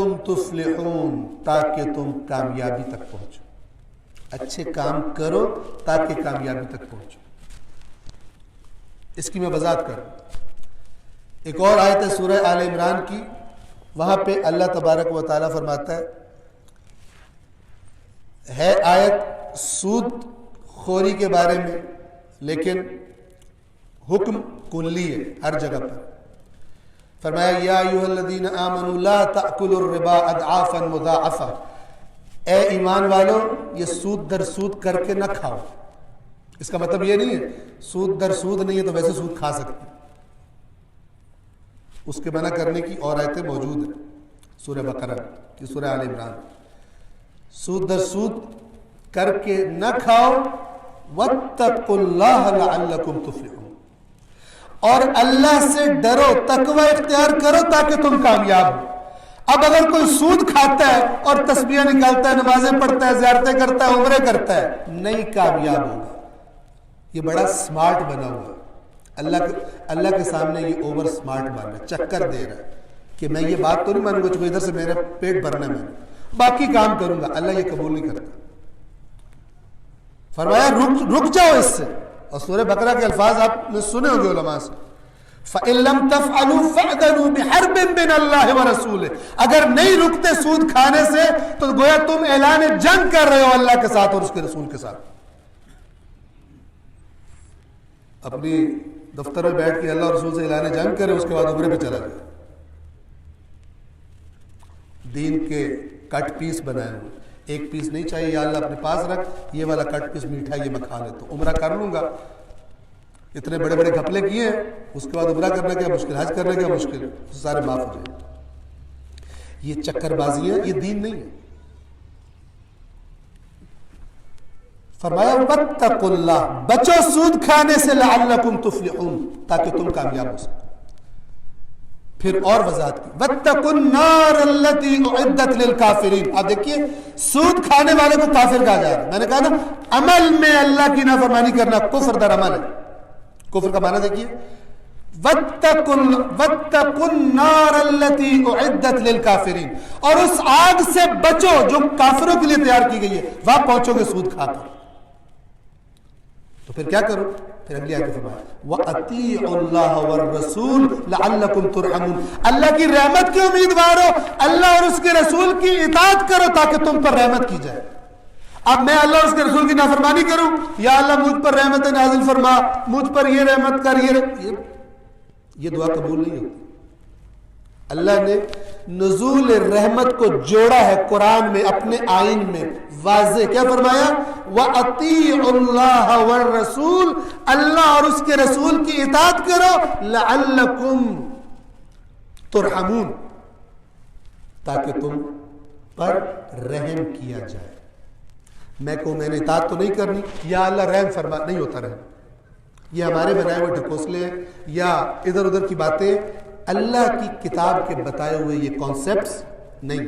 لعلکم تفلحون، تاکہ تم کامیابی تک پہنچو. اچھے کام کرو تاکہ کامیابی تک پہنچو. اس کی میں وضاحت کروں. ایک اور آیت ہے سورہ آل عمران کی، وہاں پہ اللہ تبارک و تعالیٰ فرماتا ہے آیت سود خوری کے بارے میں، لیکن حکم کلی ہے ہر جگہ پر. فرمایا یا ایھا الذین آمنوا لا تأکلوا الربا اضعافا مضاعفا، اے ایمان والو یہ سود در سود کر کے نہ کھاؤ. اس کا مطلب یہ نہیں ہے سود در سود نہیں ہے تو ویسے سود کھا سکتے، اس کے منع کرنے کی اور آیتیں موجود ہیں سورہ بقرہ کی، سورہ آل عمران. سود در سود کر کے نہ کھاؤ. واتقوا اللہ لعلکم تفلحون، اور اللہ سے ڈرو، تقوی اختیار کرو تاکہ تم کامیاب ہو. اب اگر کوئی سود کھاتا ہے اور تسبیح نکالتا ہے، نمازیں پڑھتا ہے، زیارتیں کرتا ہے، عمرے کرتا ہے، نہیں کامیاب ہوگا. یہ بڑا سمارٹ بنا ہوا ہے، اللہ کے سامنے یہ اوور سمارٹ بن رہا ہے، چکر دے رہا ہے کہ میں یہ بات تو نہیں مانوں گا چونکہ ادھر سے میرا پیٹ بھرنا ہے، میں باقی کام کروں گا. اللہ یہ قبول نہیں کرتا. فرمایا رک جاؤ اس سے. اور سورہ بقرہ کے الفاظ آپ نے سنے ہوں گے علماء سے، فَإِن لَمْ تَفْعَلُوا فَأْذَنُوا بِحَرْبٍ مِّنَ اللَّهِ وَرَسُولِهِ. اگر نہیں رکتے سود کھانے سے تو گویا تم اعلان جنگ کر رہے ہو اللہ کے ساتھ اور اس کے رسول کے ساتھ. اپنی دفتر میں بیٹھ کے اللہ اور رسول سے اعلان جنگ کرے، اس کے بعد عمرے پہ چلا گیا. دین کے کٹ پیس بنائے ہوئے، ایک پیس نہیں چاہیے، یا اللہ اپنے پاس رکھ، یہ والا کٹ پیس میٹھا یہ میں کھا لیتا ہوں، عمرہ کر لوں گا. اتنے بڑے بڑے گھپلے کیے ہیں، اس کے بعد عمرہ کرنا کیا مشکل، حج کرنا کیا مشکل، سارے معاف ہو جائیں. یہ چکر بازی ہے، یہ دین نہیں ہے. فرمایا واتقوا اللہ، بچو سود کھانے سے، لعلکم تفلحون، تاکہ تم کامیاب ہو سکو. پھر اور وضاحت کی واتقوا النار التي اعدت للکافرین. آپ دیکھیے سود کھانے والے کو کافر کہا جا رہا ہے. میں نے کہا نا عمل میں اللہ کی نافرمانی کرنا کفر در عمل ہے. کفر کا معنی دیکھیے واتقوا النار التي اعدت للکافرین، اور اس آگ سے بچو جو کافروں کے لیے تیار کی گئی ہے، وہاں پہنچو گے سود کھا کر. تو پھر کیا کرو؟ پھر اگلی آیت فرمایا وَأَطِيعُوا اللَّهَ وَالرَّسُولَ لَعَلَّكُمْ تُرْحَمُونَ. اللہ کی رحمت کے امیدوار ہو، اللہ اور اس کے رسول کی اطاعت کرو تاکہ تم پر رحمت کی جائے. اب میں اللہ اور اس کے رسول کی نافرمانی کروں، یا اللہ مجھ پر رحمت نازل فرما، مجھ پر یہ رحمت کر، یہ دعا قبول نہیں ہوتی. اللہ نے نزول رحمت کو جوڑا ہے قرآن میں، اپنے آئین میں واضح. کیا فرمایا؟ وَأَطِيعُوا اللَّهَ وَالرَّسُولَ، اللہ اور اس کے رسول کی اطاعت کرو، لَعَلَّكُمْ تُرْحَمُونَ، تاکہ تم پر رحم کیا جائے. میں کہوں میں نے اطاعت تو نہیں کرنی، یا اللہ رحم فرما، نہیں ہوتا رحم. یہ ہمارے بنائے ہوئے ڈھکوسلے ہیں یا ادھر ادھر کی باتیں. اللہ کی کتاب کے بتائے ہوئے یہ کانسیپٹس نہیں.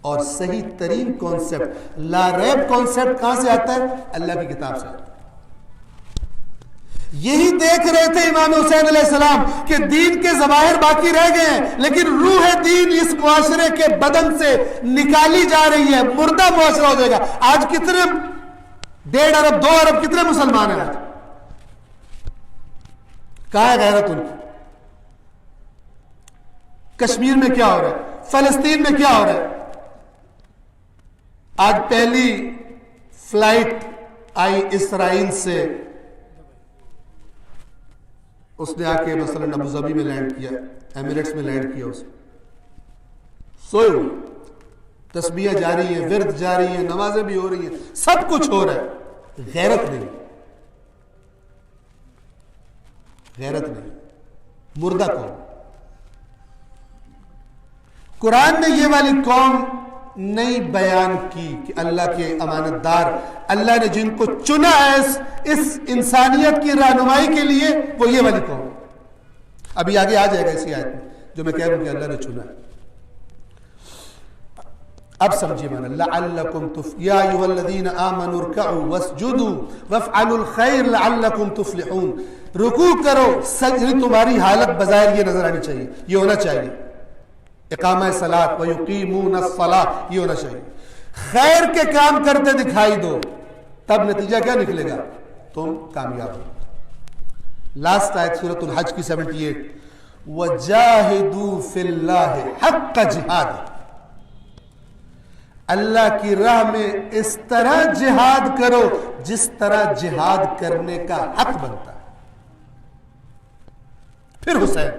اور صحیح ترین کانسیپٹ، لا ریب کانسیپٹ کہاں سے آتا ہے؟ اللہ کی کتاب سے. یہی دیکھ رہے تھے امام حسین علیہ السلام کہ دین کے ظواہر باقی رہ گئے ہیں، لیکن روح دین اس معاشرے کے بدن سے نکالی جا رہی ہے، مردہ معاشرہ ہو جائے گا. آج کتنے 1.5 ارب 2 ارب کتنے مسلمان ہیں؟ آج کہاں ہے غیرت ان کی؟ کشمیر میں کیا ہو رہا ہے؟ فلسطین میں کیا ہو رہا ہے؟ آج پہلی فلائٹ آئی اسرائیل سے، اس نے آ کے مثلا ابو ظبی میں لینڈ کیا، ایمریٹس میں لینڈ کیا. اس سوئے ہوئے، تسبیح جاری ہیں، ورد جاری ہیں، نمازیں بھی ہو رہی ہیں، سب کچھ ہو رہا ہے. غیرت نہیں، غیرت نہیں، مردہ قوم. قرآن نے یہ والی قوم نہیں بیان کی کہ اللہ کے امانت دار، اللہ نے جن کو چنا ہے اس انسانیت کی رہنمائی کے لیے، وہ یہ والی قوم. ابھی آگے آ جائے گا اسی آیت میں جو میں کہہ رہا ہوں کہ اللہ نے چنا ہے. اب سمجھیے مانا لعلکم یا ایھا الذین آمنوا ارکعوا واسجدوا وافعلوا الخیر لعلکم تفلحون. رکوع کرو، سجدہ. تمہاری حالت بظاہر یہ نظر آنی چاہیے، یہ ہونا چاہیے. اقامہ صلاۃ ویقیمون الصلاۃ یہ ہونا چاہیے. خیر کے کام کرتے دکھائی دو, تب نتیجہ کیا نکلے گا؟ تم کامیاب ہو. لاسٹ آیت سورۃ الحج کی 78, وَجَاهِدُوا فِي اللَّهِ حَقَّ جِهَادِ, اللہ کی راہ میں اس طرح جہاد کرو جس طرح جہاد کرنے کا حق بنتا ہے. پھر حسین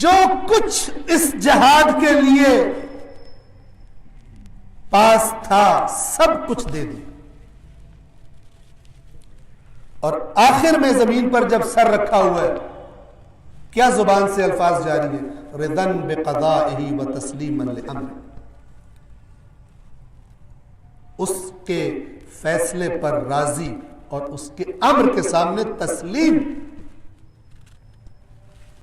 جو کچھ اس جہاد کے لیے پاس تھا سب کچھ دے دی, اور آخر میں زمین پر جب سر رکھا ہوا ہے کیا زبان سے الفاظ جاری ہیں؟ رضا بقضائہ وتسلیما لامرہ, اس کے فیصلے پر راضی اور اس کے امر کے سامنے تسلیم